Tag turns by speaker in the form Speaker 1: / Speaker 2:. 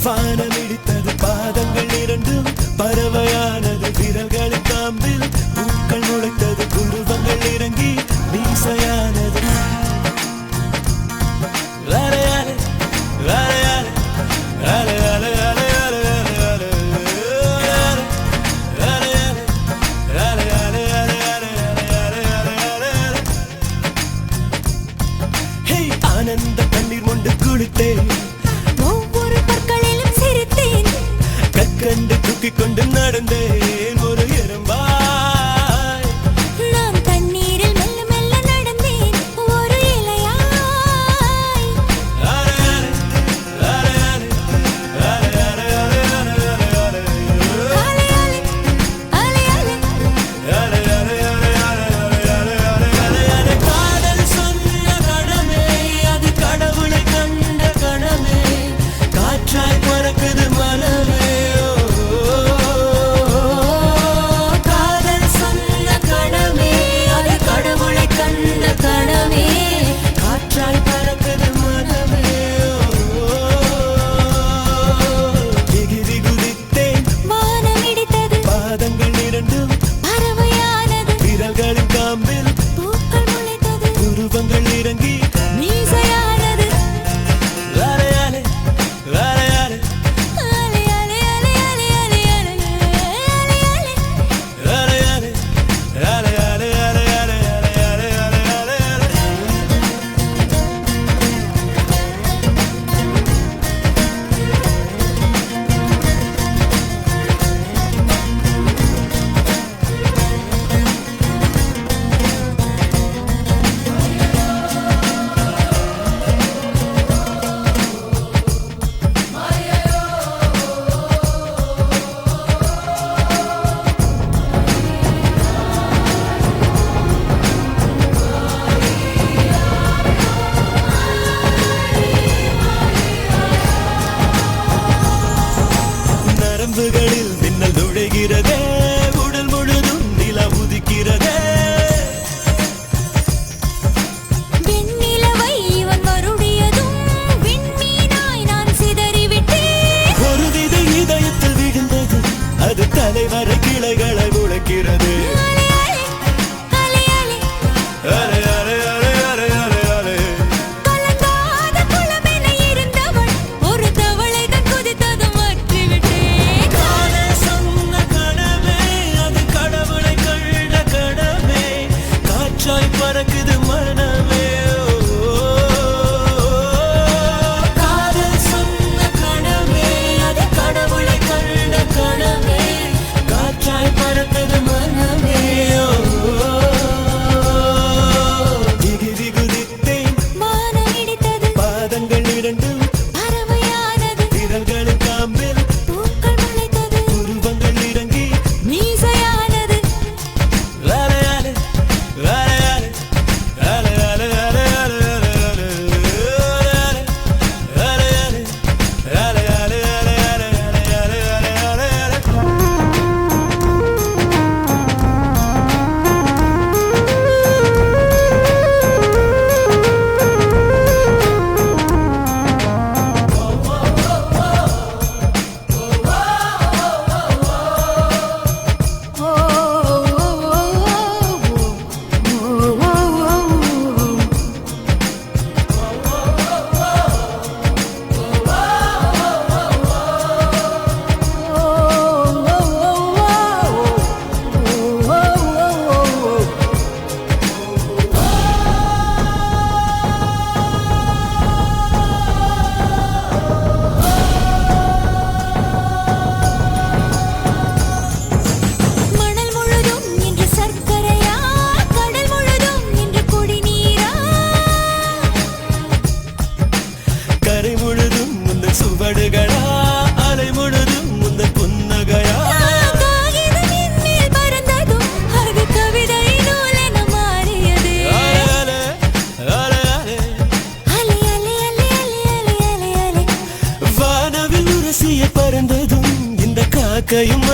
Speaker 1: வானமிடித்தது பாதங்கள் இரண்டும் பறவையானது விரல்கள் காம்பில் பூக்கள் முளைத்தது குருவங்கள் இறங்கி மீசையானது ஆனந்த கண்ணீர் கொண்டு குளித்தேன் கண்டு தூக்கிக் கொண்டு நடந்தேன் ஒரு எறும்பாய்
Speaker 2: நான் தண்ணீரில் மெல்ல மெல்ல நடந்தேன் ஒரு இலையாய்
Speaker 1: காதல் சொன்ன கணமே அது கடவுளை கண்ட கணமே காற்றாய் பறக்குது மனமே குருவங்கள் இறங்கி மீசையானது நரம்புகளில் மின்னல் நுழைகிறதே உடல் முழுதும் நிலா உதிக்கிறதே
Speaker 2: வெண்ணிலவை இவன் வருடியதும் விண்மீனாய் நான் சிதறிவிட்டேன்
Speaker 1: ஒரு விதை இதயத்தில் விழுந்தது அது தலைவரை கிளைகளை உழைக்கிறது கடவுளை கண்ட கடவுளை இறக்கையும்